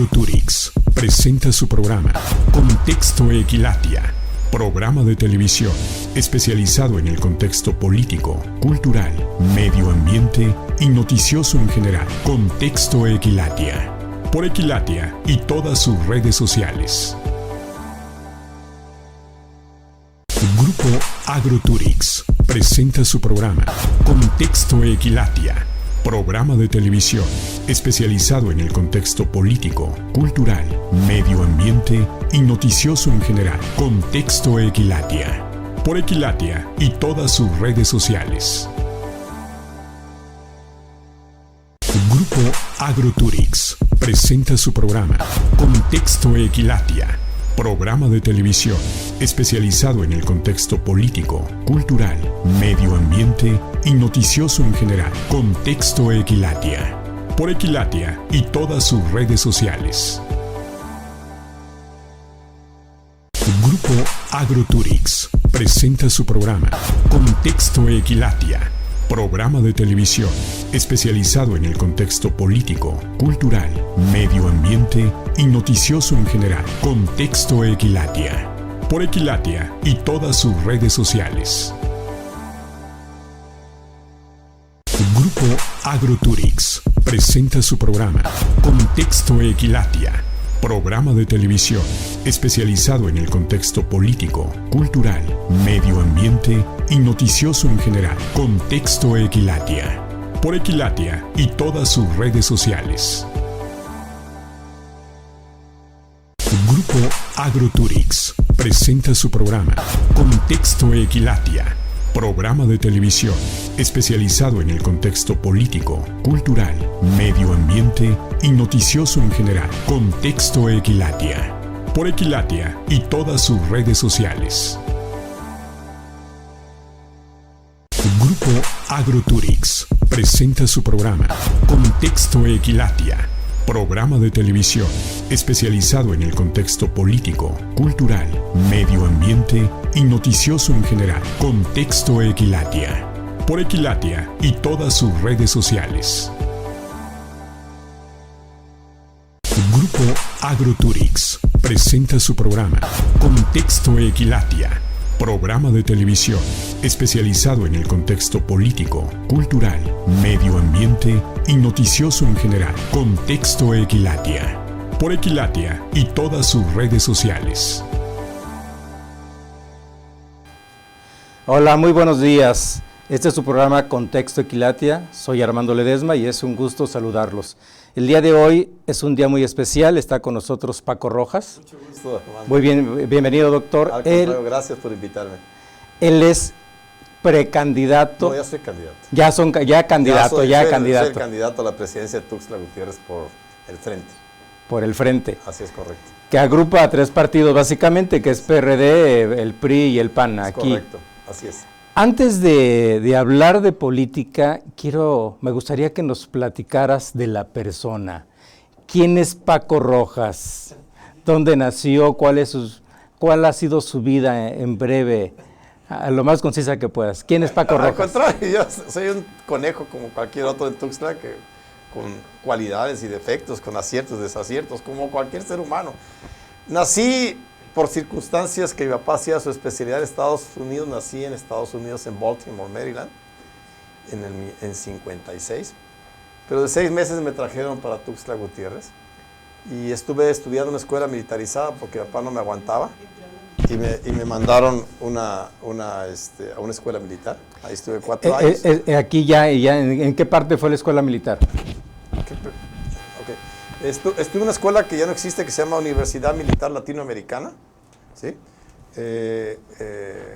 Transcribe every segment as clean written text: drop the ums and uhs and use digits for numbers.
Agroturix presenta su programa Contexto Equilatia, programa de televisión especializado en el contexto político, cultural, medio ambiente y noticioso en general. Contexto Equilatia, por Equilatia y todas sus redes sociales. Grupo Agroturix presenta su programa Contexto Equilatia, programa de televisión especializado en el contexto político, cultural, medio ambiente y noticioso en general. Contexto Equilatia, por Equilatia y todas sus redes sociales. Grupo Agroturix presenta su programa Contexto Equilatia, programa de televisión especializado en el contexto político, cultural, medio ambiente y noticioso en general. Contexto Equilatia, por Equilatia y todas sus redes sociales. Grupo Agroturix presenta su programa Contexto Equilatia, programa de televisión especializado en el contexto político, cultural, medio ambiente y noticioso en general. Contexto Equilatia, por Equilatia y todas sus redes sociales. Grupo Agroturix presenta su programa Contexto Equilatia, programa de televisión especializado en el contexto político, cultural, medio ambiente y noticioso en general. Contexto Equilatia, por Equilatia y todas sus redes sociales. Grupo Agroturix presenta su programa Contexto Equilatia, programa de televisión especializado en el contexto político, cultural, medio ambiente y noticioso en general. Contexto Equilatia, por Equilatia y todas sus redes sociales. Grupo Agroturix presenta su programa Contexto Equilatia, programa de televisión especializado en el contexto político, cultural, medio ambiente y noticioso en general. Contexto Equilatia, por Equilatia y todas sus redes sociales. Grupo Agroturix presenta su programa Contexto Equilatia, programa de televisión especializado en el contexto político, cultural, medio ambiente y noticioso en general. Contexto Equilatia, por Equilatia y todas sus redes sociales. Hola, muy buenos días. Este es su programa Contexto Equilatia. Soy Armando Ledesma y es un gusto saludarlos. El día de hoy es un día muy especial. Está con nosotros Paco Rojas. Mucho gusto, Armando. Muy bien, bienvenido, doctor. Al contrario, gracias por invitarme. Él es precandidato. No, ya soy candidato. Ya candidato. Soy el candidato a la presidencia de Tuxtla Gutiérrez por el Frente. Por el Frente. Así es correcto. Que agrupa a tres partidos básicamente, que es PRD, el PRI y el PAN. Es aquí. correcto, así es. Antes de hablar de política, me gustaría que nos platicaras de la persona. ¿Quién es Paco Rojas? ¿Dónde nació? ¿Cuál ha sido su vida en breve? A lo más concisa que puedas. ¿Quién es Paco Rojas? Al contrario, yo soy un conejo como cualquier otro en Tuxtla, con cualidades y defectos, con aciertos, desaciertos, como cualquier ser humano. Nací por circunstancias que mi papá hacía su especialidad en Estados Unidos. Nací en Estados Unidos, en Baltimore, Maryland, en 56. Pero de 6 meses me trajeron para Tuxtla Gutiérrez y estuve estudiando en una escuela militarizada porque mi papá no me aguantaba y me mandaron a una escuela militar. Ahí estuve 4 años. Aquí ¿en qué parte fue la escuela militar? Estuve en una escuela que ya no existe, que se llama Universidad Militar Latinoamericana, ¿sí? Que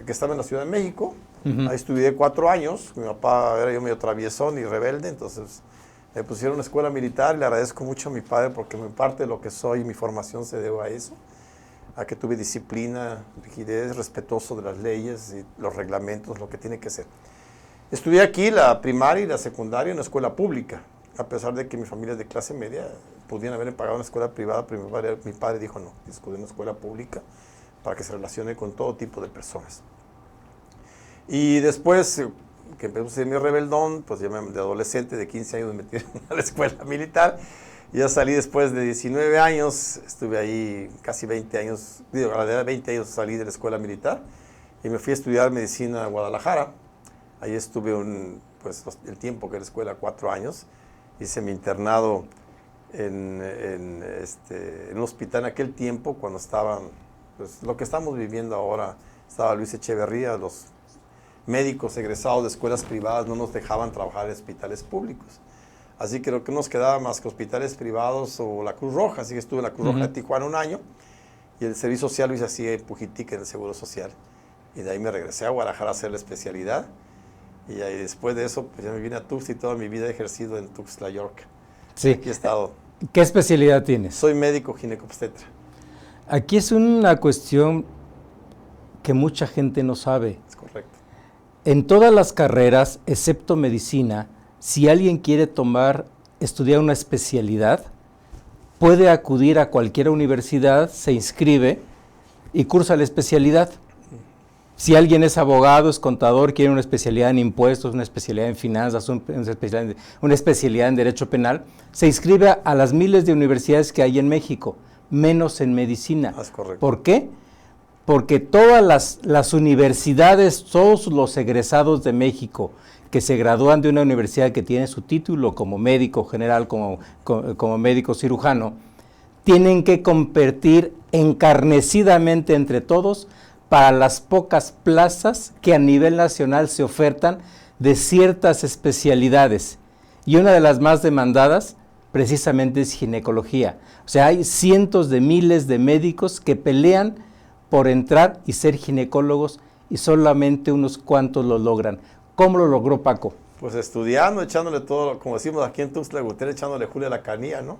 estaba en la Ciudad de México. Ahí estudié 4 años. Mi papá era yo medio traviesón y rebelde, entonces me pusieron una escuela militar y le agradezco mucho a mi padre porque mi parte de lo que soy y mi formación se debe a eso, a que tuve disciplina, rigidez, respetuoso de las leyes y los reglamentos, lo que tiene que ser. Estudié aquí la primaria y la secundaria en una escuela pública, a pesar de que mi familia es de clase media. Podían haber pagado una escuela privada, pero mi padre dijo no, escogí una escuela pública para que se relacione con todo tipo de personas. Y después que empecé a ser mi rebeldón, pues ya de adolescente de 15 años me metí a la escuela militar Ya salí después de 19 años, estuve ahí casi 20 años, digo, a la edad de 20 años salí de la escuela militar y me fui a estudiar medicina a Guadalajara. Ahí estuve el tiempo que era la escuela, 4 años. Hice mi internado en un hospital en aquel tiempo, cuando estaban, pues, lo que estamos viviendo ahora. Estaba Luis Echeverría, los médicos egresados de escuelas privadas no nos dejaban trabajar en hospitales públicos. Así que lo que nos quedaba más que hospitales privados o la Cruz Roja. Así que estuve en la Cruz Roja de Tijuana 1 año y el servicio social lo hice así en Pujitic, en el Seguro Social. Y de ahí me regresé a Guadalajara a hacer la especialidad. Y ahí, después de eso, pues ya me vine a Tuxtla y toda mi vida he ejercido en Tuxtla, York. Sí. Aquí he estado. ¿Qué especialidad tienes? Soy médico ginecobstetra. Aquí es una cuestión que mucha gente no sabe. Es correcto. En todas las carreras, excepto medicina, si alguien quiere estudiar una especialidad, puede acudir a cualquier universidad, se inscribe y cursa la especialidad. Si alguien es abogado, es contador, quiere una especialidad en impuestos, una especialidad en finanzas, una especialidad en derecho penal, se inscribe a las miles de universidades que hay en México, menos en medicina. Es correcto. ¿Por qué? Porque todas las universidades, todos los egresados de México que se gradúan de una universidad que tiene su título como médico general, como médico cirujano, tienen que competir encarnecidamente entre todos para las pocas plazas que a nivel nacional se ofertan de ciertas especialidades. Y una de las más demandadas precisamente es ginecología. O sea, hay cientos de miles de médicos que pelean por entrar y ser ginecólogos y solamente unos cuantos lo logran. ¿Cómo lo logró Paco? Pues estudiando, echándole todo, como decimos aquí en Tuxtla Gutiérrez, echándole Julia a la canilla, ¿no?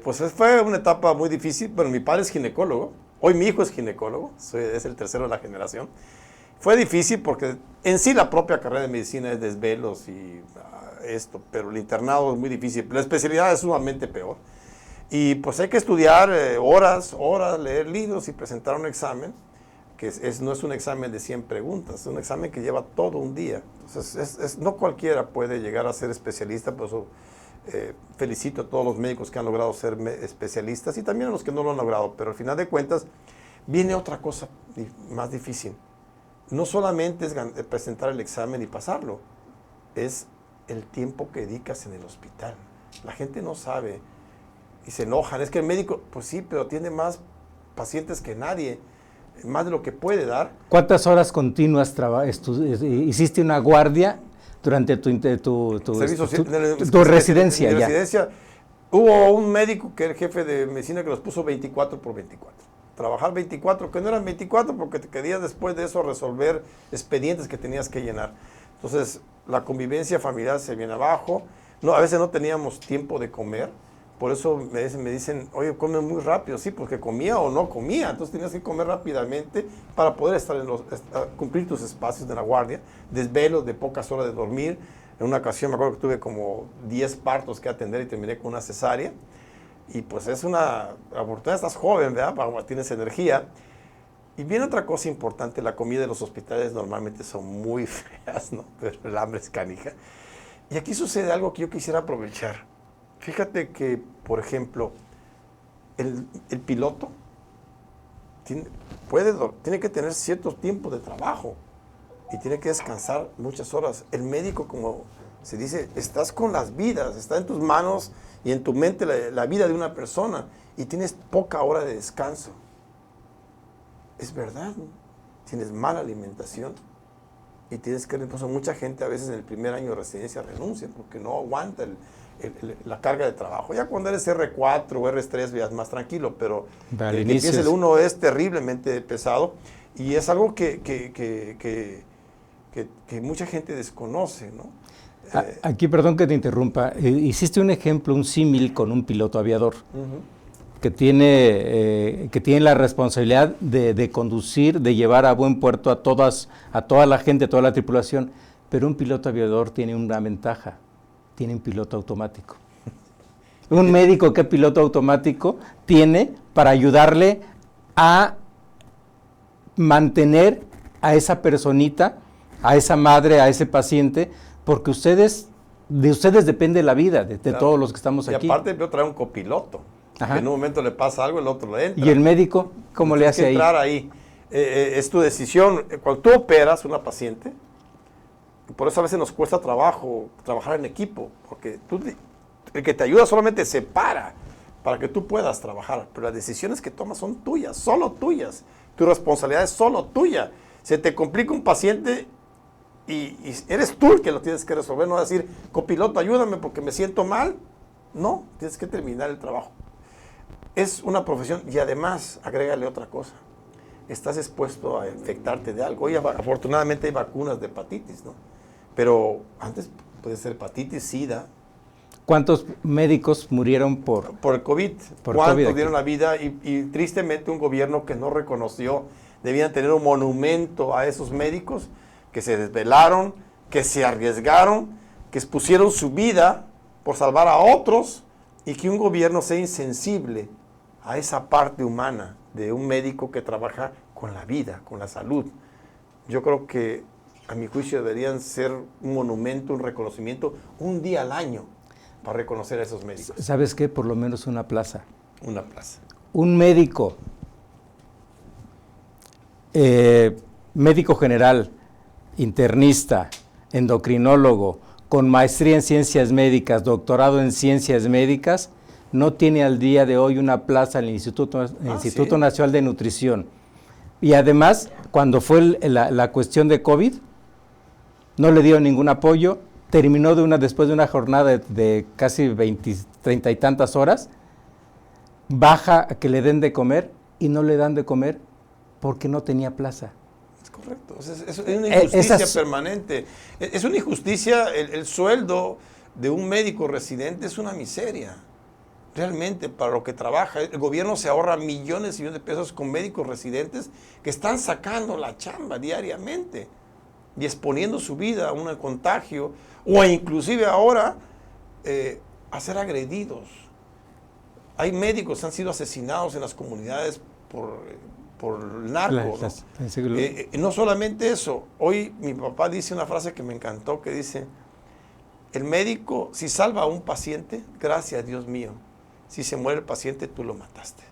Pues fue una etapa muy difícil. Bueno, mi padre es ginecólogo. Hoy mi hijo es ginecólogo, es el tercero de la generación. Fue difícil porque en sí la propia carrera de medicina es desvelos y pero el internado es muy difícil. La especialidad es sumamente peor. Y pues hay que estudiar horas, leer libros y presentar un examen, que no es un examen de 100 preguntas, es un examen que lleva todo un día. Entonces no cualquiera puede llegar a ser especialista, por eso felicito a todos los médicos que han logrado ser especialistas y también a los que no lo han logrado, pero al final de cuentas viene otra cosa más difícil. No solamente es presentar el examen y pasarlo, es el tiempo que dedicas en el hospital. La gente no sabe y se enojan. Es que el médico, pues sí, pero tiene más pacientes que nadie, más de lo que puede dar. ¿Cuántas horas continuas hiciste una guardia durante tu residencia? En residencia hubo un médico que era el jefe de medicina que los puso 24 por 24. Trabajar 24, que no eran 24 porque te querías después de eso resolver expedientes que tenías que llenar. Entonces la convivencia familiar se viene abajo. No, a veces no teníamos tiempo de comer. Por eso me dicen, oye, come muy rápido. Sí, porque comía o no comía. Entonces tenías que comer rápidamente para poder cumplir tus espacios de la guardia. Desvelos de pocas horas de dormir. En una ocasión me acuerdo que tuve como 10 partos que atender y terminé con una cesárea. Y pues es una oportunidad, estás joven, ¿verdad? Tienes energía. Y viene otra cosa importante, la comida de los hospitales normalmente son muy feas, ¿no? Pero el hambre es canija. Y aquí sucede algo que yo quisiera aprovechar. Fíjate que, por ejemplo, el piloto tiene que tener cierto tiempo de trabajo y tiene que descansar muchas horas. El médico, como se dice, estás con las vidas, está en tus manos y en tu mente la vida de una persona y tienes poca hora de descanso. Es verdad, ¿no? Tienes mala alimentación y tienes que, pues, mucha gente a veces en el primer año de residencia renuncia porque no aguanta la carga de trabajo. Ya cuando eres R4 o R3 ya es más tranquilo, pero el empieza el 1 es terriblemente pesado y es algo que mucha gente desconoce, ¿no? Aquí, perdón que te interrumpa, hiciste un ejemplo, un símil con un piloto aviador que tiene la responsabilidad de conducir, de llevar a buen puerto a toda la gente, a toda la tripulación, pero un piloto aviador tiene una ventaja, tiene un piloto automático. Un médico, ¿qué piloto automático tiene para ayudarle a mantener a esa personita, a esa madre, a ese paciente? Porque ustedes de ustedes depende la vida, de claro, todos los que estamos aquí. Y aparte yo traigo un copiloto, que en un momento le pasa algo, el otro le entra. ¿Y el médico cómo le hace ahí? Entrar ahí. Es tu decisión. Cuando tú operas una paciente, por eso a veces nos cuesta trabajo trabajar en equipo, porque el que te ayuda solamente se para para que tú puedas trabajar, pero las decisiones que tomas son tuyas, solo tuyas. Tu responsabilidad es solo tuya. Se te complica un paciente y eres tú el que lo tienes que resolver, no decir, copiloto, ayúdame porque me siento mal. No, tienes que terminar el trabajo. Es una profesión y además, agrégale otra cosa, estás expuesto a infectarte de algo. Hoy afortunadamente hay vacunas de hepatitis, ¿no? Pero antes puede ser hepatitis, SIDA. ¿Cuántos médicos murieron por el COVID? ¿Cuántos dieron la vida? Y tristemente un gobierno que no reconoció, debían tener un monumento a esos médicos que se desvelaron, que se arriesgaron, que expusieron su vida por salvar a otros, y que un gobierno sea insensible a esa parte humana de un médico que trabaja con la vida, con la salud. Yo creo que a mi juicio deberían ser un monumento, un reconocimiento, un día al año para reconocer a esos médicos. ¿Sabes qué? Por lo menos una plaza. Una plaza. Un médico, médico general, internista, endocrinólogo, con maestría en ciencias médicas, doctorado en ciencias médicas, no tiene al día de hoy una plaza en el Instituto ¿sí? Nacional de Nutrición. Y además, cuando fue la cuestión de COVID, no le dio ningún apoyo, terminó después de una jornada de casi 30 y tantas horas, baja a que le den de comer y no le dan de comer porque no tenía plaza. Es correcto, es una injusticia permanente. Es una injusticia, el sueldo de un médico residente es una miseria. Realmente, para lo que trabaja, el gobierno se ahorra millones y millones de pesos con médicos residentes que están sacando la chamba diariamente y exponiendo su vida a un contagio, o inclusive ahora a ser agredidos. Hay médicos que han sido asesinados en las comunidades por el narco. No solamente eso, hoy mi papá dice una frase que me encantó, que dice, el médico, si salva a un paciente, gracias a Dios mío, si se muere el paciente, tú lo mataste.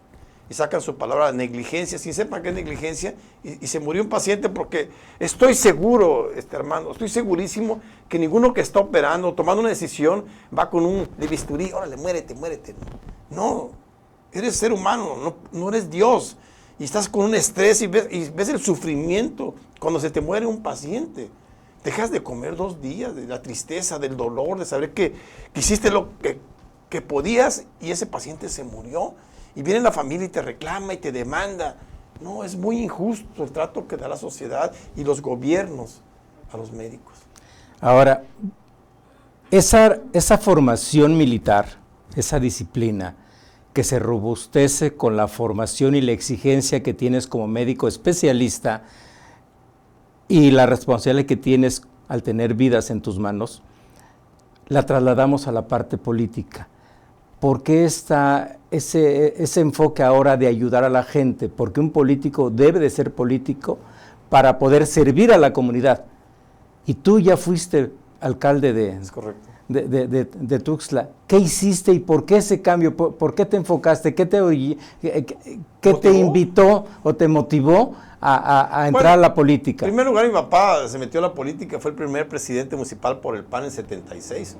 Y sacan su palabra negligencia, sin sepan qué es negligencia, y se murió un paciente porque estoy seguro, hermano, estoy segurísimo que ninguno que está operando, tomando una decisión, va con un de bisturí, órale, muérete. No, eres ser humano, no eres Dios. Y estás con un estrés y ves el sufrimiento cuando se te muere un paciente. Dejas de comer 2 días, de la tristeza, del dolor, de saber que hiciste lo que podías y ese paciente se murió. Y viene la familia y te reclama y te demanda. No, es muy injusto el trato que da la sociedad y los gobiernos a los médicos. Ahora, esa formación militar, esa disciplina que se robustece con la formación y la exigencia que tienes como médico especialista y la responsabilidad que tienes al tener vidas en tus manos, la trasladamos a la parte política. ¿Por qué está ese enfoque ahora de ayudar a la gente? Porque un político debe de ser político para poder servir a la comunidad. Y tú ya fuiste alcalde Es correcto. de Tuxtla. ¿Qué hiciste y por qué ese cambio? ¿Por qué te enfocaste? ¿Qué te invitó o te motivó a entrar a la política? En primer lugar, mi papá se metió a la política, fue el primer presidente municipal por el PAN en 76.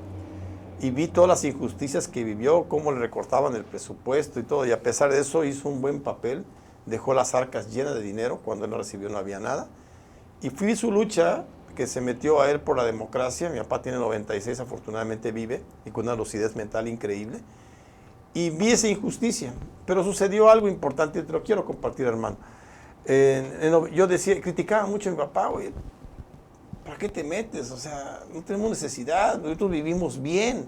Y vi todas las injusticias que vivió, cómo le recortaban el presupuesto y todo, y a pesar de eso hizo un buen papel, dejó las arcas llenas de dinero, cuando él lo recibió no había nada, y fui su lucha, que se metió a él por la democracia. Mi papá tiene 96, afortunadamente vive, y con una lucidez mental increíble, y vi esa injusticia, pero sucedió algo importante, y te lo quiero compartir, hermano. Yo criticaba mucho a mi papá, oye, ¿para qué te metes? O sea, no tenemos necesidad, nosotros vivimos bien.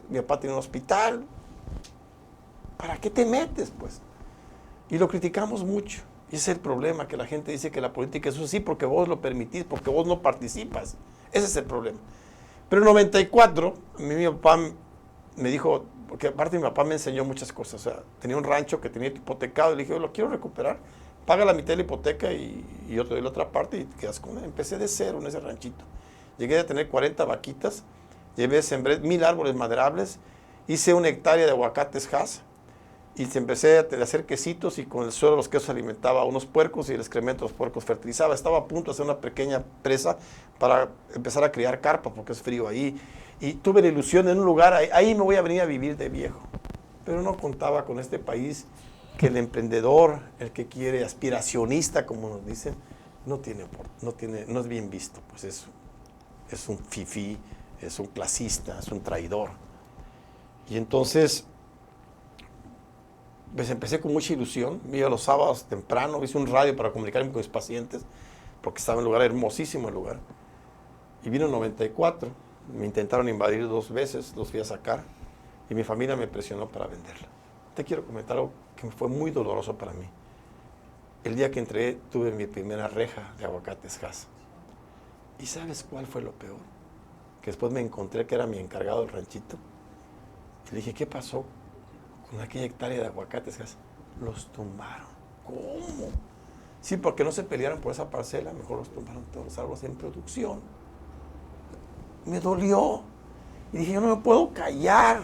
Mi papá tiene un hospital. ¿Para qué te metes, pues? Y lo criticamos mucho. Y ese es el problema, que la gente dice que la política es así porque vos lo permitís, porque vos no participas. Ese es el problema. Pero en 94, a mí mi papá me dijo, porque aparte mi papá me enseñó muchas cosas. O sea, tenía un rancho que tenía hipotecado y le dije, lo quiero recuperar. Paga la mitad de la hipoteca y yo te doy la otra parte y te quedas con él. Empecé de cero en ese ranchito. Llegué a tener 40 vaquitas, sembré 1000 árboles maderables, hice 1 hectárea de aguacates Hass, y empecé a hacer quesitos, y con el suelo de los quesos alimentaba a unos puercos y el excremento de los puercos fertilizaba. Estaba a punto de hacer una pequeña presa para empezar a criar carpa, porque es frío ahí. Y tuve la ilusión en un lugar, ahí me voy a venir a vivir de viejo. Pero no contaba con este país, que el emprendedor, el que quiere, aspiracionista, como nos dicen, no es bien visto. Pues es un fifí, es un clasista, es un traidor. Y entonces, pues empecé con mucha ilusión. Me iba los sábados temprano, hice un radio para comunicarme con mis pacientes, porque estaba en un lugar hermosísimo el lugar. Y vino el 94, me intentaron invadir 2 veces, los fui a sacar, y mi familia me presionó para venderla. Te quiero comentar algo que fue muy doloroso para mí. El día que entré, tuve mi primera reja de aguacates Hass. ¿Y sabes cuál fue lo peor? Que después me encontré que era mi encargado del ranchito. Y le dije, ¿qué pasó con aquella hectárea de aguacates Hass? Los tumbaron. ¿Cómo? Sí, porque no se pelearon por esa parcela, mejor los tumbaron todos los árboles en producción. Me dolió. Y dije, yo no me puedo callar.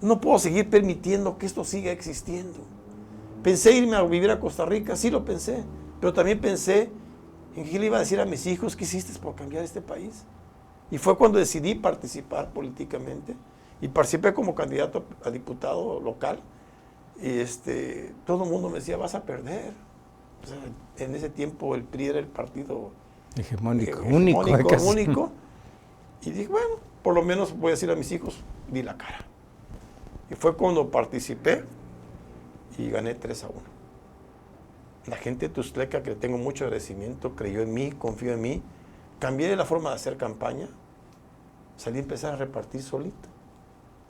No puedo seguir permitiendo que esto siga existiendo. Pensé irme a vivir a Costa Rica, sí lo pensé, pero también pensé en qué le iba a decir a mis hijos, ¿qué hiciste por cambiar este país? Y fue cuando decidí participar políticamente, y participé como candidato a diputado local, y todo el mundo me decía, vas a perder. O sea, en ese tiempo el PRI era el partido hegemónico, único. Y dije, bueno, por lo menos voy a decir a mis hijos, di la cara. Y fue cuando participé y gané 3-1. La gente de Tuxtleca, que le tengo mucho agradecimiento, creyó en mí, confió en mí. Cambié la forma de hacer campaña. Salí a empezar a repartir solito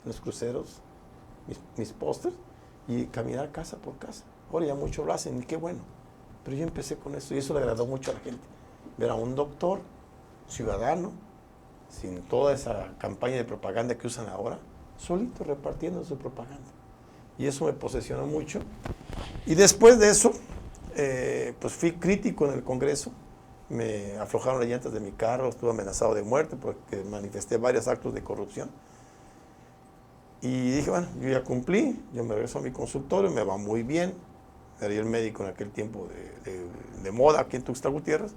en los cruceros mis pósters y caminar casa por casa. Ahora ya muchos lo hacen y qué bueno. Pero yo empecé con eso y eso le agradó mucho a la gente. Ver a un doctor, ciudadano, sin toda esa campaña de propaganda que usan ahora, solito repartiendo su propaganda. Y eso me posesionó mucho. Y después de eso, pues fui crítico en el Congreso. Me aflojaron las llantas de mi carro, estuve amenazado de muerte porque manifesté varios actos de corrupción. Y dije, bueno, yo ya cumplí, yo me regreso a mi consultorio, me va muy bien. Era yo el médico en aquel tiempo de moda aquí en Tuxtla Gutiérrez.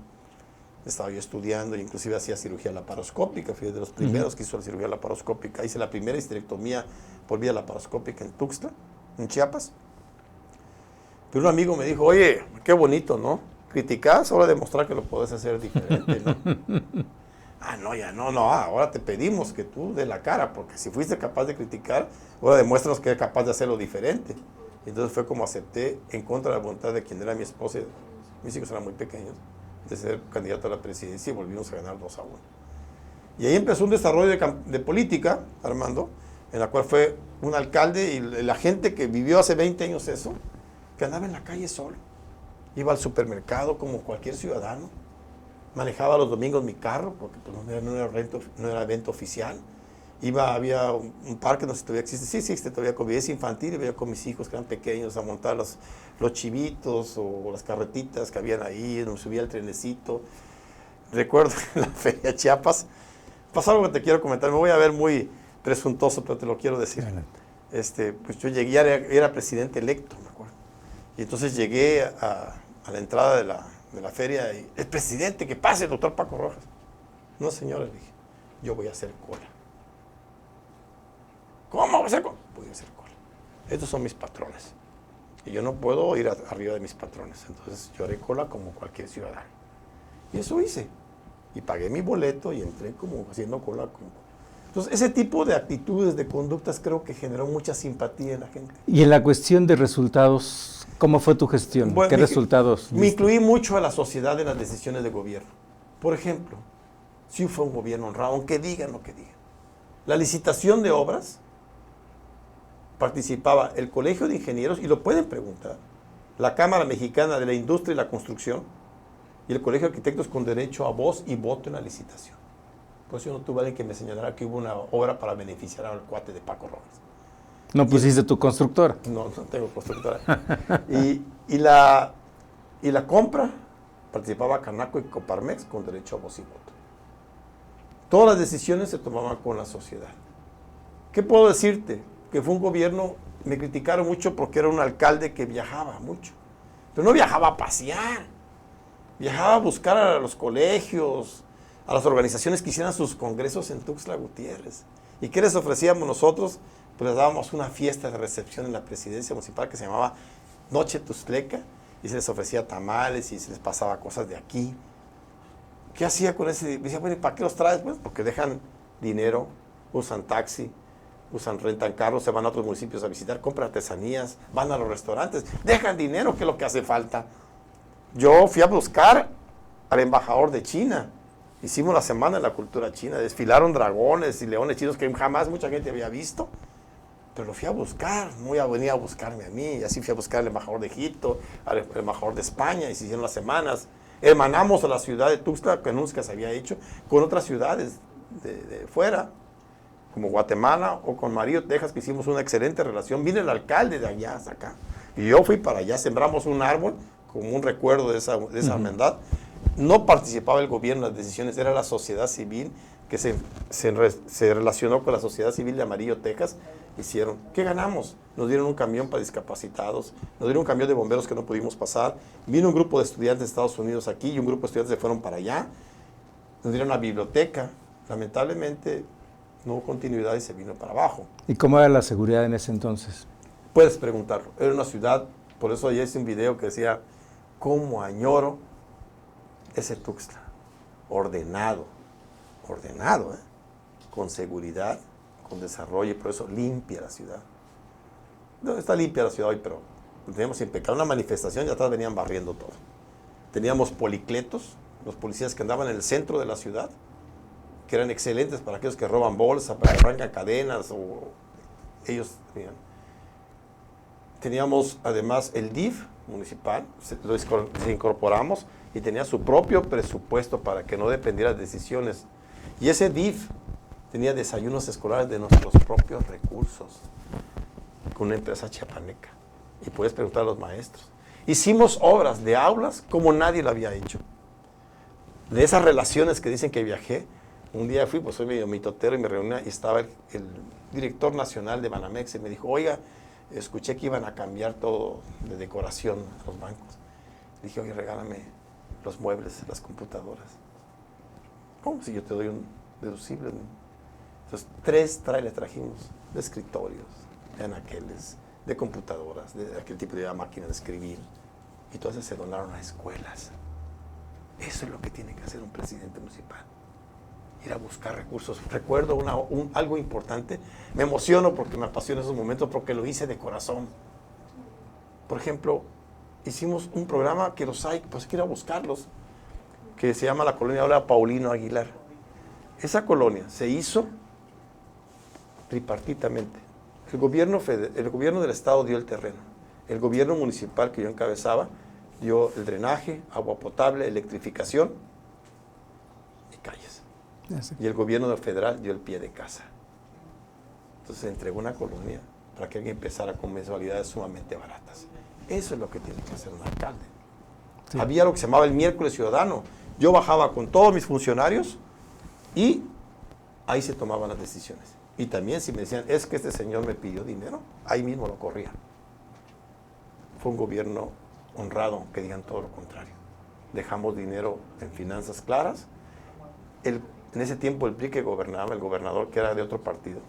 Estaba yo estudiando, inclusive hacía cirugía laparoscópica, fui de los primeros que hizo la cirugía laparoscópica. Hice la primera histerectomía por vía laparoscópica en Tuxtla, en Chiapas. Pero un amigo me dijo, oye, qué bonito, ¿no? Criticás, ahora demostrar que lo podés hacer diferente, ¿no? No, ya no, ahora te pedimos que tú dé la cara, porque si fuiste capaz de criticar, ahora demuéstranos que eres capaz de hacerlo diferente. Y entonces fue como acepté, en contra de la voluntad de quien era mi esposa, mis hijos eran muy pequeños, de ser candidato a la presidencia y volvimos a ganar 2-1. Y ahí empezó un desarrollo de política, Armando, en la cual fue un alcalde y la gente que vivió hace 20 años eso, que andaba en la calle solo. Iba al supermercado como cualquier ciudadano, manejaba los domingos mi carro, porque pues, no era evento oficial. Había un parque, no sé si todavía existe, sí existe todavía, con vivienda infantil, iba con mis hijos que eran pequeños a montar los chivitos o las carretitas que habían ahí, me subía al trenecito. Recuerdo en la Feria Chiapas, pasó algo que te quiero comentar, me voy a ver muy presuntuoso, pero te lo quiero decir. Pues yo llegué, era presidente electo, me acuerdo. Y entonces llegué a la entrada de la feria y, el presidente, que pase, el doctor Paco Rojas. No, señores, dije, yo voy a hacer cola. ¿Cómo voy a hacer cola? Voy a hacer cola. Estos son mis patrones. Y yo no puedo ir arriba de mis patrones. Entonces yo haré cola como cualquier ciudadano. Y eso hice. Y pagué mi boleto y entré como haciendo cola. Entonces ese tipo de actitudes, de conductas, creo que generó mucha simpatía en la gente. Y en la cuestión de resultados, ¿cómo fue tu gestión? Bueno, ¿Qué resultados? Me incluí mucho a la sociedad en las decisiones de gobierno. Por ejemplo, sí fue un gobierno honrado, aunque digan lo que digan. La licitación de obras, participaba el Colegio de Ingenieros, y lo pueden preguntar, la Cámara Mexicana de la Industria y la Construcción, y el Colegio de Arquitectos con derecho a voz y voto en la licitación. Por eso yo no tuve alguien que me señalara que hubo una obra para beneficiar al cuate de Paco Rojas. ¿No pusiste tu constructora? No tengo constructora. y la compra, participaba Canaco y Coparmex con derecho a voz y voto. Todas las decisiones se tomaban con la sociedad. ¿Qué puedo decirte? Que fue un gobierno, me criticaron mucho porque era un alcalde que viajaba mucho. Pero no viajaba a pasear, viajaba a buscar a los colegios, a las organizaciones que hicieran sus congresos en Tuxtla Gutiérrez. ¿Y qué les ofrecíamos nosotros? Pues les dábamos una fiesta de recepción en la presidencia municipal que se llamaba Noche Tuxtleca, y se les ofrecía tamales y se les pasaba cosas de aquí. ¿Qué hacía con ese? Decía, bueno, ¿y para qué los traes? Pues porque dejan dinero, usan taxi, rentan carros, se van a otros municipios a visitar, compran artesanías, van a los restaurantes, dejan dinero, que es lo que hace falta. Yo fui a buscar al embajador de China. Hicimos la semana de la cultura china, desfilaron dragones y leones chinos que jamás mucha gente había visto. Pero lo fui a buscar, no venía a buscarme a mí. Y así fui a buscar al embajador de Egipto, al embajador de España, y se hicieron las semanas. Hermanamos a la ciudad de Tuxtla, que nunca se había hecho, con otras ciudades de fuera, como Guatemala o con Amarillo, Texas, que hicimos una excelente relación. Vine el alcalde de allá hasta acá. Y yo fui para allá, sembramos un árbol como un recuerdo de esa hermandad. No participaba el gobierno en las decisiones, era la sociedad civil que se relacionó con la sociedad civil de Amarillo, Texas. Hicieron. ¿Qué ganamos? Nos dieron un camión para discapacitados, nos dieron un camión de bomberos que no pudimos pasar, vino un grupo de estudiantes de Estados Unidos aquí y un grupo de estudiantes se fueron para allá, nos dieron una biblioteca. Lamentablemente no hubo continuidad y se vino para abajo. ¿Y cómo era la seguridad en ese entonces? Puedes preguntarlo. Era una ciudad, por eso ayer hice un video que decía, ¿cómo añoro ese Tuxtla? Ordenado, con seguridad, con desarrollo, y por eso limpia la ciudad. No está limpia la ciudad hoy, pero teníamos impecable una manifestación y atrás venían barriendo todo. Teníamos policletos, los policías que andaban en el centro de la ciudad, que eran excelentes para aquellos que roban bolsa, para que arrancan cadenas, o ellos tenían. Teníamos además el DIF municipal, lo incorporamos y tenía su propio presupuesto para que no dependiera de decisiones. Y ese DIF tenía desayunos escolares de nuestros propios recursos, con una empresa chiapaneca. Y puedes preguntar a los maestros. Hicimos obras de aulas como nadie lo había hecho. De esas relaciones que dicen que viajé, un día fui, pues soy medio mitotero, y me reuní y estaba el director nacional de Banamex y me dijo, oiga, escuché que iban a cambiar todo de decoración a los bancos. Le dije, oye, regálame los muebles, las computadoras. ¿Cómo si yo te doy un deducible? Entonces, 3 trailers trajimos de escritorios, de anaqueles, de computadoras, de aquel tipo de máquina de escribir, y todas esas se donaron a escuelas. Eso es lo que tiene que hacer un presidente municipal. Ir a buscar recursos. Recuerdo algo importante. Me emociono porque me apasiona esos momentos, porque lo hice de corazón. Por ejemplo, hicimos un programa que los hay, pues hay que ir a buscarlos, que se llama la colonia ahora Paulino Aguilar. Esa colonia se hizo tripartitamente. El gobierno del estado dio el terreno. El gobierno municipal que yo encabezaba dio el drenaje, agua potable, electrificación y calles. Y el gobierno federal dio el pie de casa. Entonces se entregó una colonia para que alguien empezara con mensualidades sumamente baratas. Eso es lo que tiene que hacer un alcalde. Sí. Había lo que se llamaba el miércoles ciudadano. Yo bajaba con todos mis funcionarios y ahí se tomaban las decisiones. Y también si me decían, es que este señor me pidió dinero, ahí mismo lo corría. Fue un gobierno honrado, aunque digan todo lo contrario. Dejamos dinero en finanzas claras. En ese tiempo el PRI que gobernaba, el gobernador que era de otro partido,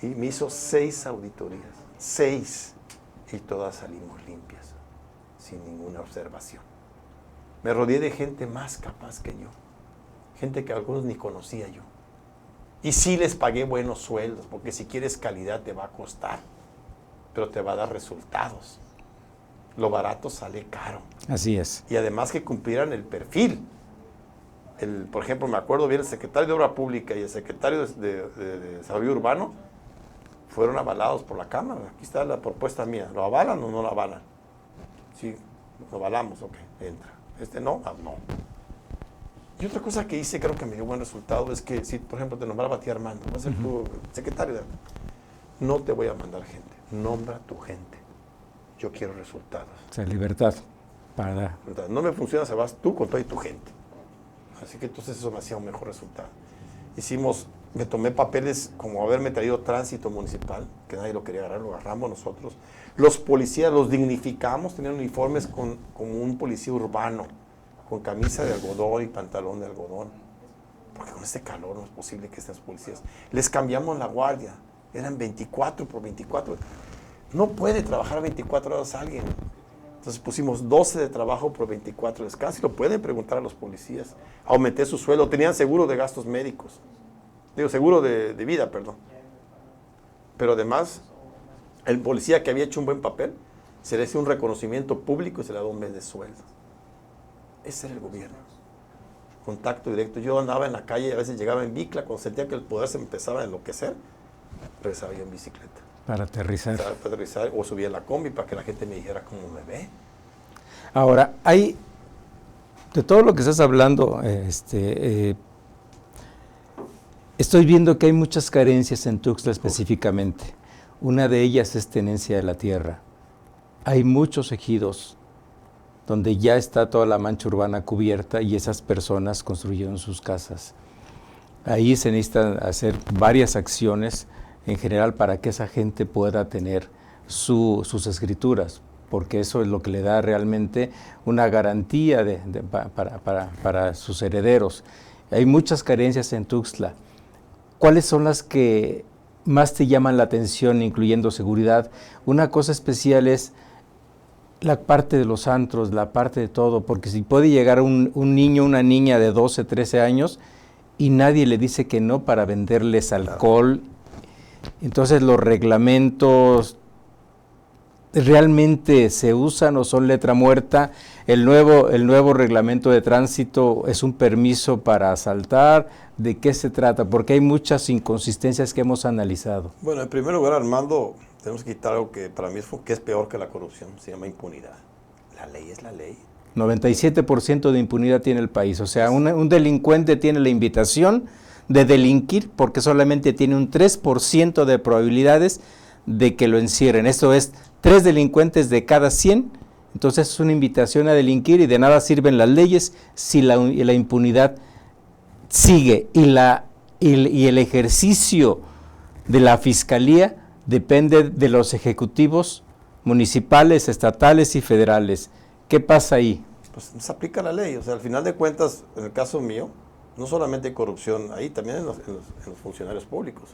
y me hizo 6 auditorías, 6, y todas salimos limpias, sin ninguna observación. Me rodeé de gente más capaz que yo, gente que algunos ni conocía yo. Y sí les pagué buenos sueldos, porque si quieres calidad te va a costar, pero te va a dar resultados. Lo barato sale caro. Así es. Y además que cumplieran el perfil. Por ejemplo, me acuerdo bien, el secretario de Obra Pública y el secretario de Desarrollo Urbano fueron avalados por la Cámara. Aquí está la propuesta mía. ¿Lo avalan o no lo avalan? Sí, lo avalamos, ok, entra. No, no. Y otra cosa que hice, creo que me dio buen resultado, es que si, por ejemplo, te nombraba a ti Armando, vas a ser tu secretario, no te voy a mandar gente, nombra tu gente. Yo quiero resultados. O sea, libertad para... No me funciona, se vas tú con toda tu gente. Así que entonces eso me hacía un mejor resultado. Me tomé papeles como haberme traído tránsito municipal, que nadie lo quería agarrar, lo agarramos nosotros. Los policías los dignificamos, tenían uniformes como un policía urbano, con camisa de algodón y pantalón de algodón. Porque con este calor no es posible que estén los policías. Les cambiamos la guardia, eran 24 por 24. No puede trabajar 24 horas alguien. Entonces pusimos 12 de trabajo por 24 de descanso, y lo pueden preguntar a los policías. Aumenté su sueldo, tenían seguro de gastos médicos. Seguro de vida, perdón. Pero además, el policía que había hecho un buen papel, se le hizo un reconocimiento público y se le dio un mes de sueldo. Ese era el gobierno. Contacto directo. Yo andaba en la calle, a veces llegaba en bicla, cuando sentía que el poder se empezaba a enloquecer, regresaba yo en bicicleta. Para aterrizar. Para aterrizar, o subía a la combi para que la gente me dijera cómo me ve. Ahora, de todo lo que estás hablando, estoy viendo que hay muchas carencias en Tuxtla específicamente. Una de ellas es tenencia de la tierra. Hay muchos ejidos donde ya está toda la mancha urbana cubierta y esas personas construyeron sus casas. Ahí se necesitan hacer varias acciones en general para que esa gente pueda tener sus escrituras, porque eso es lo que le da realmente una garantía para sus herederos. Hay muchas carencias en Tuxtla. ¿Cuáles son las que más te llaman la atención, incluyendo seguridad? Una cosa especial es la parte de los antros, la parte de todo, porque si puede llegar un niño, una niña de 12, 13 años y nadie le dice que no para venderles alcohol, entonces los reglamentos realmente se usan o son letra muerta. El nuevo reglamento de tránsito es un permiso para asaltar. ¿De qué se trata? Porque hay muchas inconsistencias que hemos analizado. Bueno, en primer lugar, Armando, tenemos que quitar algo que para mí que es peor que la corrupción, se llama impunidad. La ley es la ley. 97% de impunidad tiene el país, o sea, un delincuente tiene la invitación de delinquir porque solamente tiene un 3% de probabilidades de que lo encierren. Esto es 3 delincuentes de cada 100, entonces es una invitación a delinquir y de nada sirven las leyes si la impunidad sigue y el ejercicio de la fiscalía depende de los ejecutivos municipales, estatales y federales. ¿Qué pasa ahí? Pues se aplica la ley, o sea, al final de cuentas, en el caso mío, no solamente hay corrupción ahí, también en los funcionarios públicos.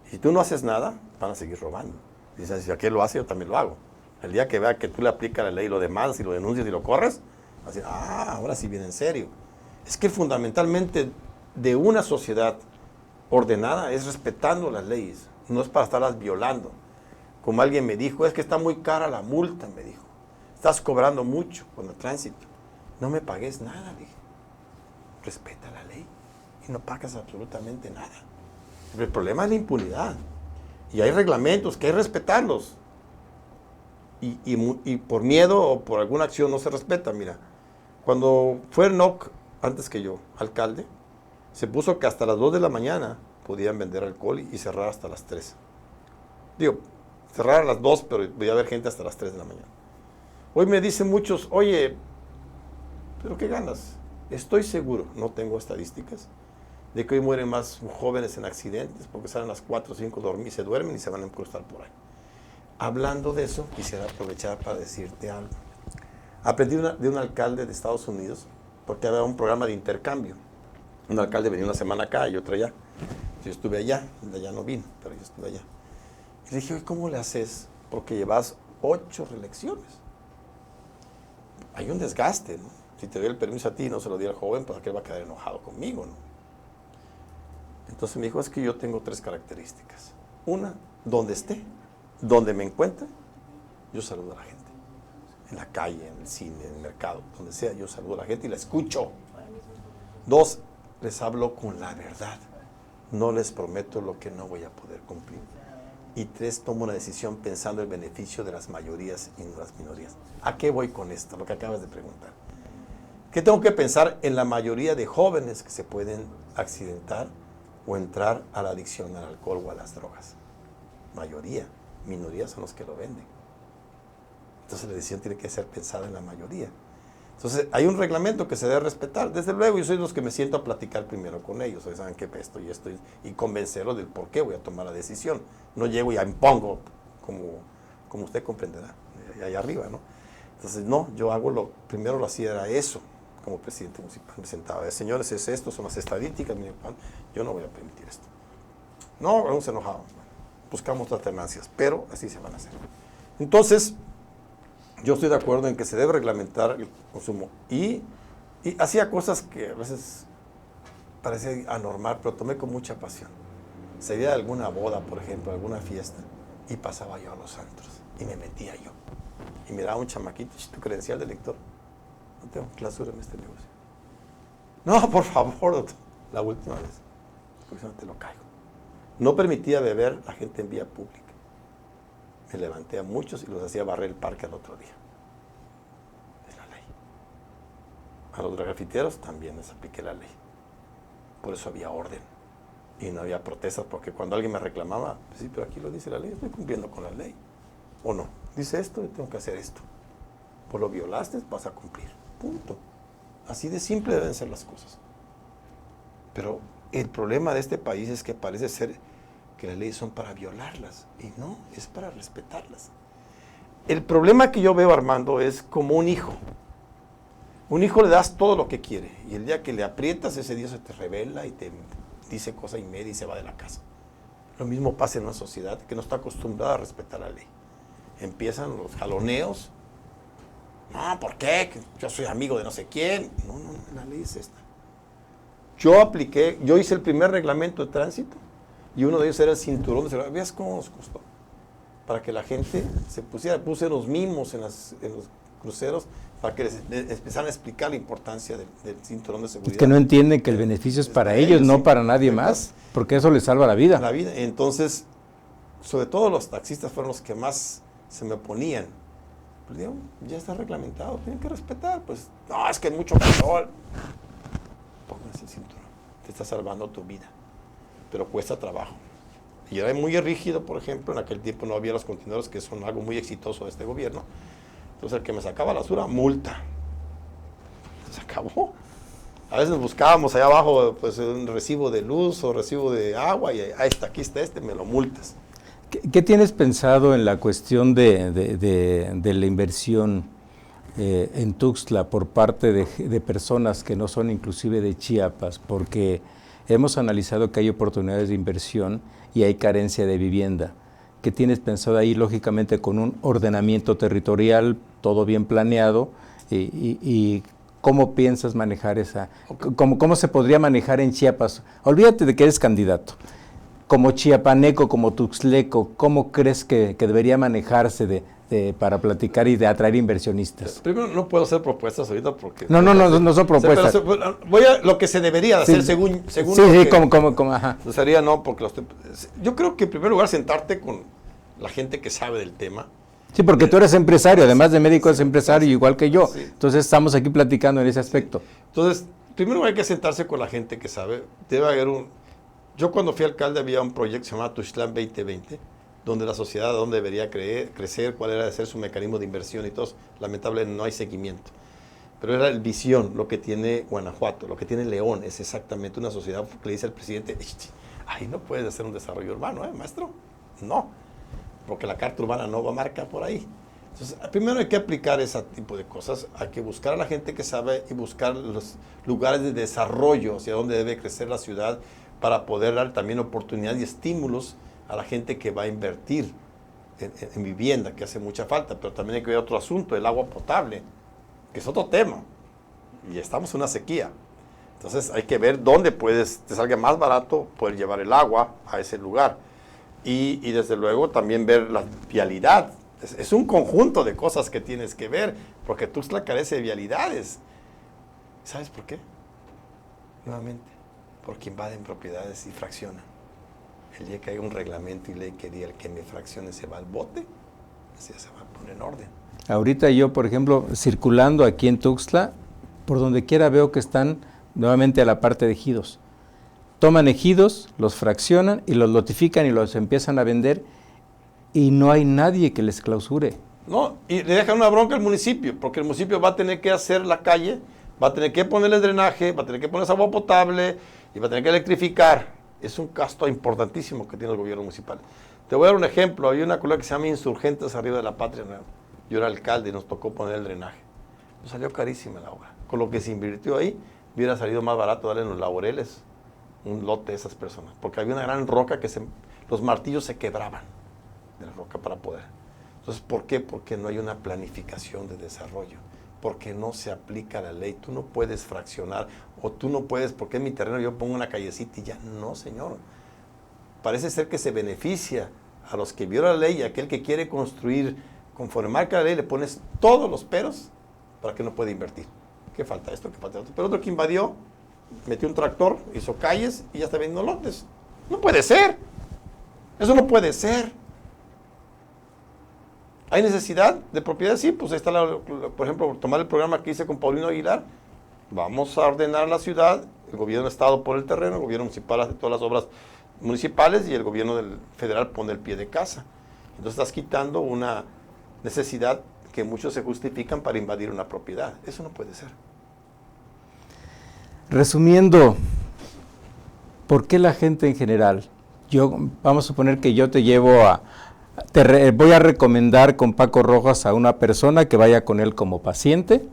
Y si tú no haces nada, van a seguir robando. Dicen, si aquel lo hace, yo también lo hago. El día que vea que tú le aplicas la ley, lo demandas y lo denuncias y lo corres, va a decir, ahora sí viene en serio. Es que fundamentalmente de una sociedad ordenada es respetando las leyes, no es para estarlas violando. Como alguien me dijo, es que está muy cara la multa, me dijo. Estás cobrando mucho con el tránsito. No me pagues nada, dije. Respeta la ley y no pagas absolutamente nada. El problema es la impunidad. Y hay reglamentos que hay que respetarlos. Y por miedo o por alguna acción no se respeta. Mira, cuando fue Enoch, antes que yo, alcalde, se puso que hasta las 2 de la mañana podían vender alcohol y cerrar hasta las 3. Digo, cerrar a las 2, pero voy a ver gente hasta las 3 de la mañana. Hoy me dicen muchos, oye, ¿pero qué ganas? Estoy seguro, no tengo estadísticas, de que hoy mueren más jóvenes en accidentes porque salen a las 4 o 5 dormir, se duermen y se van a incrustar por ahí. Hablando de eso, quisiera aprovechar para decirte algo. Aprendí de un alcalde de Estados Unidos, porque había un programa de intercambio. Un alcalde venía una semana acá y otro allá. Yo estuve allá, de allá no vino, pero yo estuve allá. Y le dije, ¿cómo le haces? Porque llevas 8 reelecciones. Hay un desgaste, ¿no? Si te doy el permiso a ti, no se lo di al joven, pues aquel va a quedar enojado conmigo, ¿no? Entonces me dijo, es que yo tengo 3 características. Una, donde esté, donde me encuentre, yo saludo a la gente. En la calle, en el cine, en el mercado, donde sea, yo saludo a la gente y la escucho. 2, les hablo con la verdad. No les prometo lo que no voy a poder cumplir. Y 3, tomo una decisión pensando en el beneficio de las mayorías y no las minorías. ¿A qué voy con esto? Lo que acabas de preguntar. ¿Qué tengo que pensar en la mayoría de jóvenes que se pueden accidentar o entrar a la adicción al alcohol o a las drogas? Mayoría. Minoría son los que lo venden. Entonces la decisión tiene que ser pensada en la mayoría. Entonces, hay un reglamento que se debe respetar. Desde luego, yo soy de los que me siento a platicar primero con ellos. ¿Saben qué? Esto y esto. Y convencerlos del por qué voy a tomar la decisión. No llego y impongo, como usted comprenderá, allá arriba, ¿no? Entonces, no, yo primero lo hacía era eso, como presidente municipal. Me sentaba, señores, es esto, son las estadísticas, yo no voy a permitir esto. No, hemos enojado. Buscamos otras alternancias, pero así se van a hacer. Entonces, yo estoy de acuerdo en que se debe reglamentar el consumo. Y hacía cosas que a veces parecía anormal, pero tomé con mucha pasión. Sería de alguna boda, por ejemplo, alguna fiesta, y pasaba yo a los antros, y me metía yo. Y me daba un chamaquito, tu credencial de lector. No tengo clausura en este negocio. No, por favor, doctor, la última vez. Porque no te lo caigo. No permitía beber a gente en vía pública. Me levanté a muchos y los hacía barrer el parque al otro día. Es la ley. A los grafiteros también les apliqué la ley. Por eso había orden. Y no había protestas, porque cuando alguien me reclamaba, pues sí, pero aquí lo dice la ley, estoy cumpliendo con la ley. ¿O no? Dice esto, yo tengo que hacer esto. Por lo violaste, vas a cumplir. Punto. Así de simple deben ser las cosas. Pero el problema de este país es que parece ser que las leyes son para violarlas. Y no, es para respetarlas. El problema que yo veo, Armando, es como un hijo. Un hijo le das todo lo que quiere. Y el día que le aprietas, ese día se te revela y te dice cosa y media y se va de la casa. Lo mismo pasa en una sociedad que no está acostumbrada a respetar la ley. Empiezan los jaloneos. No, ¿por qué? Yo soy amigo de no sé quién. No, la ley es esta. Yo hice el primer reglamento de tránsito y uno de ellos era el cinturón de seguridad. ¿Veas cómo nos costó? Para que la gente se puse los mimos en los cruceros para que les empezaran a explicar la importancia del cinturón de seguridad. Es que no entienden que el beneficio es para ellos, no para nadie más, porque eso les salva la vida. La vida. Entonces, sobre todo los taxistas fueron los que más se me oponían. Pues digo, ya está reglamentado, tienen que respetar. Pues, no, es que hay mucho calor. Pónganse el cinturón, te está salvando tu vida, pero cuesta trabajo. Y era muy rígido, por ejemplo, en aquel tiempo no había los contenedores, que son algo muy exitoso de este gobierno. Entonces, el que me sacaba la basura, multa. Se acabó. A veces buscábamos allá abajo pues, un recibo de luz o recibo de agua, y ahí está, aquí está me lo multas. ¿Qué tienes pensado en la cuestión de la inversión en Tuxtla por parte de personas que no son inclusive de Chiapas? Porque hemos analizado que hay oportunidades de inversión y hay carencia de vivienda. ¿Qué tienes pensado ahí, lógicamente, con un ordenamiento territorial, todo bien planeado, y cómo piensas manejar cómo se podría manejar en Chiapas? Olvídate de que eres candidato. Como chiapaneco, como tuxtleco, ¿cómo crees que debería manejarse para platicar y de atraer inversionistas? Primero, no puedo hacer propuestas ahorita porque... No son propuestas. Voy a lo que se debería de hacer según sí, como ajá. Sería no, porque yo creo que en primer lugar sentarte con la gente que sabe del tema. Sí, porque tú eres empresario, además de médico eres empresario igual que yo. Sí. Entonces estamos aquí platicando en ese aspecto. Sí. Entonces, primero hay que sentarse con la gente que sabe. Debe haber Yo cuando fui alcalde había un proyecto que se llamaba Tuxtlán 2020, donde la sociedad, dónde debería crecer, cuál era de ser su mecanismo de inversión y todo. Lamentablemente no hay seguimiento. Pero era el visión, lo que tiene Guanajuato, lo que tiene León, es exactamente una sociedad que le dice al presidente, ahí no puedes hacer un desarrollo urbano, maestro. No, porque la carta urbana no va a marcar por ahí. Entonces, primero hay que aplicar ese tipo de cosas, hay que buscar a la gente que sabe y buscar los lugares de desarrollo hacia dónde debe crecer la ciudad, para poder dar también oportunidades y estímulos a la gente que va a invertir en vivienda, que hace mucha falta. Pero también hay que ver otro asunto, el agua potable, que es otro tema, y estamos en una sequía. Entonces hay que ver dónde te salga más barato poder llevar el agua a ese lugar. Y desde luego también ver la vialidad. Es un conjunto de cosas que tienes que ver, porque Tuxtla carece de vialidades. ¿Sabes por qué? Nuevamente, porque invaden propiedades y fraccionan. El día que haya un reglamento y ley que diga el que me fraccione se va al bote, así se va a poner en orden. Ahorita yo, por ejemplo, circulando aquí en Tuxtla, por donde quiera veo que están nuevamente a la parte de ejidos. Toman ejidos, los fraccionan y los lotifican y los empiezan a vender, y no hay nadie que les clausure. ¿no? Y le dejan una bronca al municipio, porque el municipio va a tener que hacer la calle, va a tener que ponerle drenaje, va a tener que ponerle agua potable y va a tener que electrificar. Es un gasto importantísimo que tiene el gobierno municipal. Te voy a dar un ejemplo. Había una colonia que se llama Insurgentes arriba de la Patria Nueva. Yo era alcalde y nos tocó poner el drenaje. Nos salió carísima la obra. Con lo que se invirtió ahí, hubiera salido más barato darle en los Laureles un lote a esas personas. Porque había una gran roca que los martillos se quebraban de la roca para poder. Entonces, ¿por qué? Porque no hay una planificación de desarrollo. Porque no se aplica la ley. Tú no puedes fraccionar o tú no puedes, porque en mi terreno yo pongo una callecita y ya. No, señor. Parece ser que se beneficia a los que violan la ley y a aquel que quiere construir conforme marca la ley, le pones todos los peros para que no pueda invertir. ¿Qué falta esto? ¿Qué falta esto? Pero otro que invadió, metió un tractor, hizo calles y ya está vendiendo lotes. No puede ser. Eso no puede ser. ¿Hay necesidad de propiedad? Sí, pues ahí está, por ejemplo, tomar el programa que hice con Paulino Aguilar. Vamos a ordenar la ciudad, el gobierno del estado pone el terreno, el gobierno municipal hace todas las obras municipales y el gobierno federal pone el pie de casa. Entonces estás quitando una necesidad que muchos se justifican para invadir una propiedad. Eso no puede ser. Resumiendo, ¿por qué la gente en general? Vamos a suponer que yo te llevo voy a recomendar con Paco Rojas a una persona que vaya con él como paciente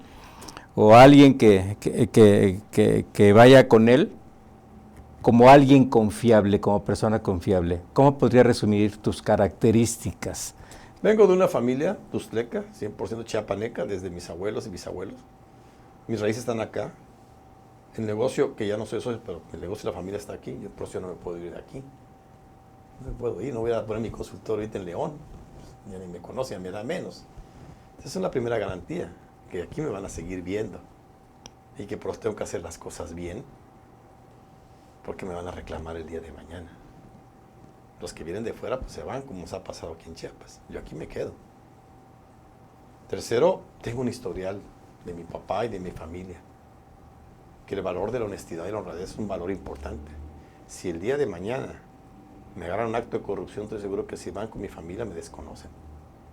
o a alguien que vaya con él como alguien confiable, como persona confiable. ¿Cómo podría resumir tus características? Vengo de una familia tustleca, 100% chiapaneca, desde mis abuelos y bisabuelos. Mis raíces están acá. El negocio, que ya no soy socio, pero el negocio de la familia está aquí. Yo por eso no me puedo ir de aquí. No me puedo ir, no voy a poner mi consultorio ahorita en León. Ya ni me conoce, ya me da menos. Esa es la primera garantía, que aquí me van a seguir viendo. Y que por eso tengo que hacer las cosas bien, porque me van a reclamar el día de mañana. Los que vienen de fuera pues se van, como nos ha pasado aquí en Chiapas. Yo aquí me quedo. Tercero, tengo un historial de mi papá y de mi familia, que el valor de la honestidad y la honradez es un valor importante. Si el día de mañana me agarran un acto de corrupción, estoy seguro que si van con mi familia me desconocen,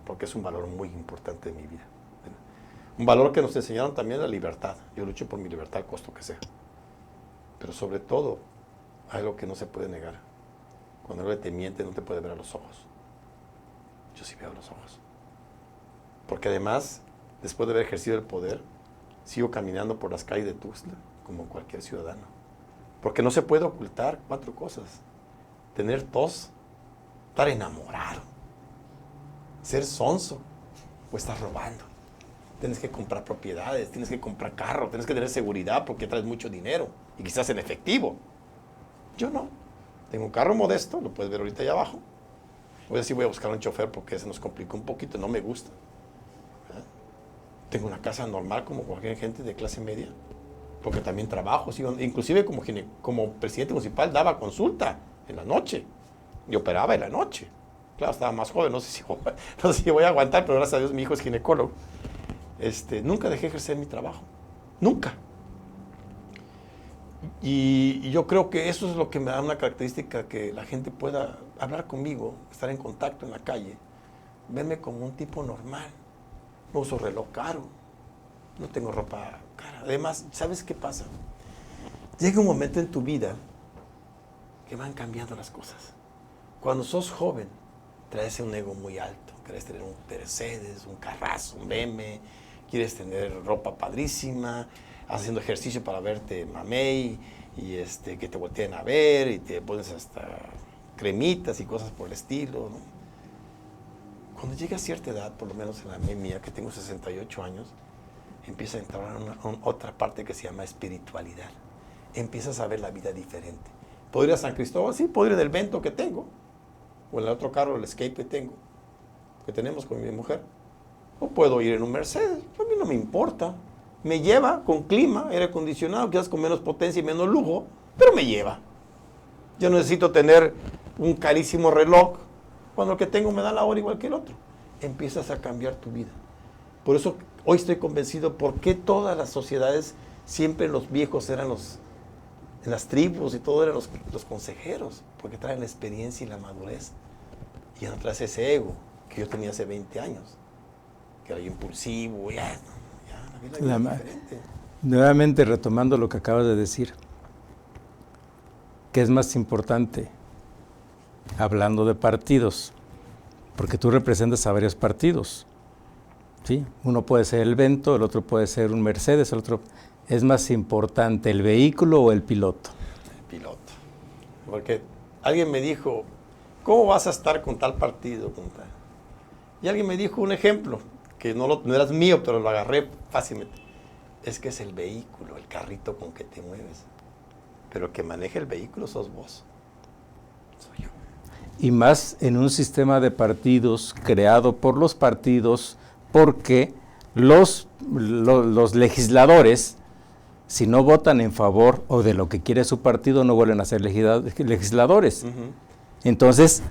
porque es un valor muy importante de mi vida. Un valor que nos enseñaron también la libertad. Yo lucho por mi libertad, costo que sea. Pero sobre todo, hay algo que no se puede negar. Cuando alguien te miente, no te puede ver a los ojos. Yo sí veo a los ojos. Porque además, después de haber ejercido el poder, sigo caminando por las calles de Tuxtla, como cualquier ciudadano. Porque no se puede ocultar 4 cosas. Tener tos, estar enamorado, ser sonso o estar robando. Tienes que comprar propiedades, tienes que comprar carro, tienes que tener seguridad porque traes mucho dinero y quizás en efectivo. Yo no. Tengo un carro modesto, lo puedes ver ahorita allá abajo. Hoy sí voy a buscar un chofer porque se nos complicó un poquito, no me gusta. Tengo una casa normal como cualquier gente de clase media, porque también trabajo, sí, inclusive como presidente municipal daba consulta en la noche y operaba en la noche. Claro, estaba más joven, no sé si voy a aguantar, pero gracias a Dios mi hijo es ginecólogo. Nunca dejé ejercer mi trabajo, nunca. Y yo creo que eso es lo que me da una característica, que la gente pueda hablar conmigo, estar en contacto en la calle, verme como un tipo normal. No uso reloj caro, no tengo ropa cara. Además, ¿sabes qué pasa? Llega un momento en tu vida que van cambiando las cosas. Cuando sos joven, traes un ego muy alto. Quieres tener un Mercedes, un carrazo, un BMW, quieres tener ropa padrísima, haciendo ejercicio para verte mamey, y que te volteen a ver y te pones hasta cremitas y cosas por el estilo, ¿no? Cuando llega a cierta edad, por lo menos en la mía, que tengo 68 años, empieza a entrar en otra parte que se llama espiritualidad. Empiezas a ver la vida diferente. ¿Puedo ir a San Cristóbal? Sí, puedo ir en el Vento que tengo, o en el otro carro, el Escape que tenemos con mi mujer. O puedo ir en un Mercedes, a mí no me importa. Me lleva con clima, aire acondicionado, quizás con menos potencia y menos lujo, pero me lleva. Yo no necesito tener un carísimo reloj, cuando el que tengo me da la hora igual que el otro. Empiezas a cambiar tu vida. Por eso hoy estoy convencido por qué todas las sociedades, siempre los viejos eran en las tribus y todo eran los consejeros, porque traen la experiencia y la madurez. Y ya no traes ese ego que yo tenía hace 20 años. que era impulsivo, ya la vida es diferente. Nuevamente retomando lo que acabas de decir, ¿qué es más importante? Hablando de partidos, porque tú representas a varios partidos, ¿sí? Uno puede ser el Vento, el otro puede ser un Mercedes, el otro... ¿Es más importante el vehículo o el piloto? El piloto. Porque alguien me dijo, ¿cómo vas a estar con tal partido? Y alguien me dijo un ejemplo, que no eras mío, pero lo agarré fácilmente. Es que es el vehículo, el carrito con que te mueves. Pero el que maneja el vehículo sos vos. Soy yo. Y más en un sistema de partidos creado por los partidos, porque los legisladores, si no votan en favor o de lo que quiere su partido, no vuelven a ser legisladores. Uh-huh. Entonces,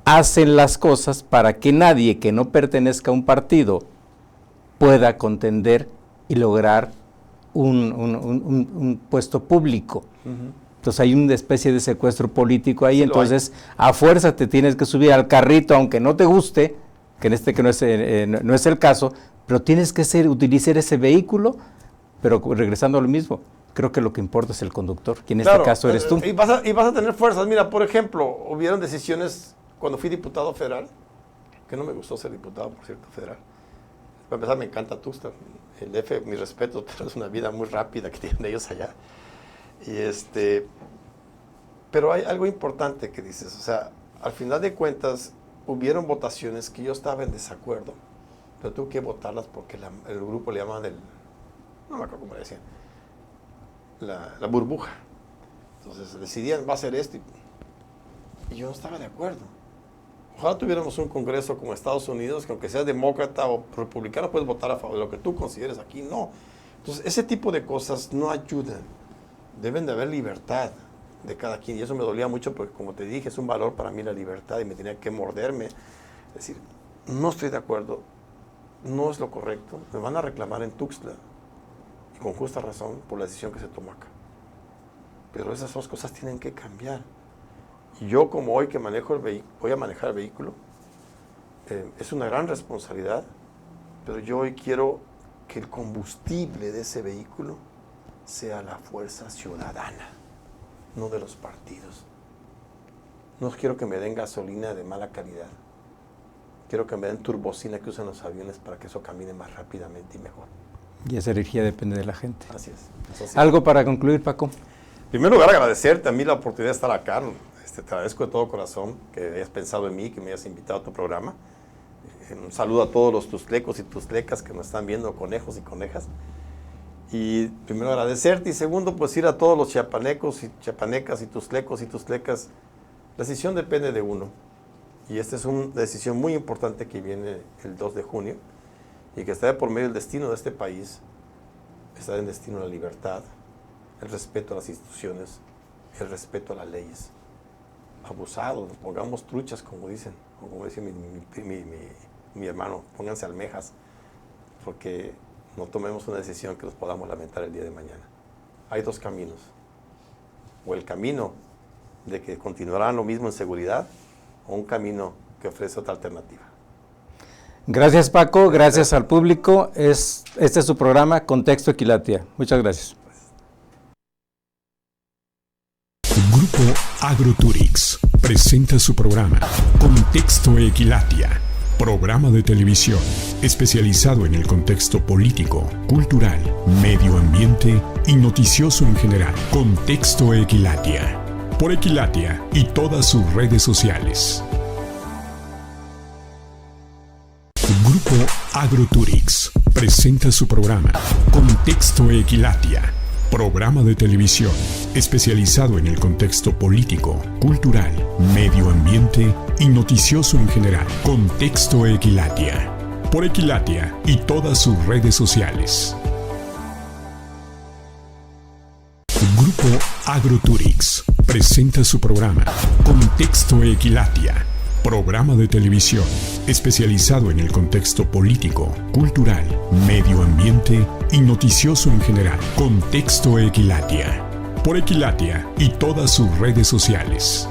hacen las cosas para que nadie que no pertenezca a un partido pueda contender y lograr un puesto público. Uh-huh. Entonces hay una especie de secuestro político ahí, sí, entonces a fuerza te tienes que subir al carrito, aunque no te guste, que no es el caso, pero tienes que utilizar ese vehículo, pero regresando a lo mismo, creo que lo que importa es el conductor, que en este caso eres tú. Y vas a tener fuerzas. Mira, por ejemplo, hubieron decisiones cuando fui diputado federal, que no me gustó ser diputado, por cierto, federal. Para empezar, me encanta Tuxtla, el DF, mis respetos, pero es una vida muy rápida que tienen ellos allá. Pero hay algo importante que dices, o sea, al final de cuentas, hubieron votaciones que yo estaba en desacuerdo, pero tuve que votarlas porque el grupo le llamaban no me acuerdo cómo le decían, la burbuja. Entonces decidían, va a ser esto, y yo no estaba de acuerdo. Ojalá tuviéramos un congreso como Estados Unidos, que aunque seas demócrata o republicano, puedes votar a favor de lo que tú consideres. Aquí no. Entonces, ese tipo de cosas no ayudan. Deben de haber libertad de cada quien, y eso me dolía mucho porque, como te dije, es un valor para mí la libertad y me tenía que morderme. Es decir, no estoy de acuerdo, no es lo correcto, me van a reclamar en Tuxtla, y con justa razón, por la decisión que se tomó acá. Pero esas dos cosas tienen que cambiar. Y yo, como hoy que manejo voy a manejar el vehículo, es una gran responsabilidad, pero yo hoy quiero que el combustible de ese vehículo sea la fuerza ciudadana, no de los partidos. No quiero que me den gasolina de mala calidad. Quiero que me den turbocina que usan los aviones para que eso camine más rápidamente y mejor. Y esa energía depende de la gente. Así es. Eso sí. ¿Algo para concluir, Paco? En primer lugar, agradecerte a mí la oportunidad de estar acá. Te agradezco de todo corazón que hayas pensado en mí, que me hayas invitado a tu programa. Un saludo a todos los tuxtlecos y tuxtlecas que nos están viendo, conejos y conejas. Y primero agradecerte, y segundo, pues ir a todos los chiapanecos y chiapanecas y tuxtlecos y tuxtlecas. La decisión depende de uno. Y esta es una decisión muy importante que viene el 2 de junio y que está de por medio del destino de este país. Está en destino la libertad, el respeto a las instituciones, el respeto a las leyes. Abusados, pongamos truchas, como dicen, o como decía mi hermano, pónganse almejas, porque no tomemos una decisión que nos podamos lamentar el día de mañana. Hay dos caminos, o el camino de que continuarán lo mismo en seguridad, o un camino que ofrece otra alternativa. Gracias, Paco, gracias al público. Este es su programa Contexto Equilatia. Muchas gracias. Grupo Agroturix presenta su programa Contexto Equilatia, programa de televisión especializado en el contexto político, cultural, medio ambiente y noticioso en general. Contexto Equilatia, por Equilatia y todas sus redes sociales. Grupo Agroturix presenta su programa Contexto Equilatia, programa de televisión especializado en el contexto político, cultural, medio ambiente y noticioso en general. Contexto Equilatia, por Equilatia y todas sus redes sociales. Grupo Agroturix presenta su programa Contexto Equilatia, programa de televisión especializado en el contexto político, cultural, medio ambiente y noticioso en general. Contexto Equilatia, por Equilatia y todas sus redes sociales.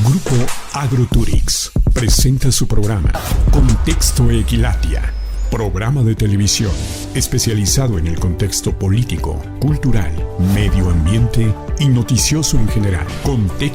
Grupo Agroturix presenta su programa Contexto Equilatia, programa de televisión especializado en el contexto político, cultural, medio ambiente y noticioso en general. Contexto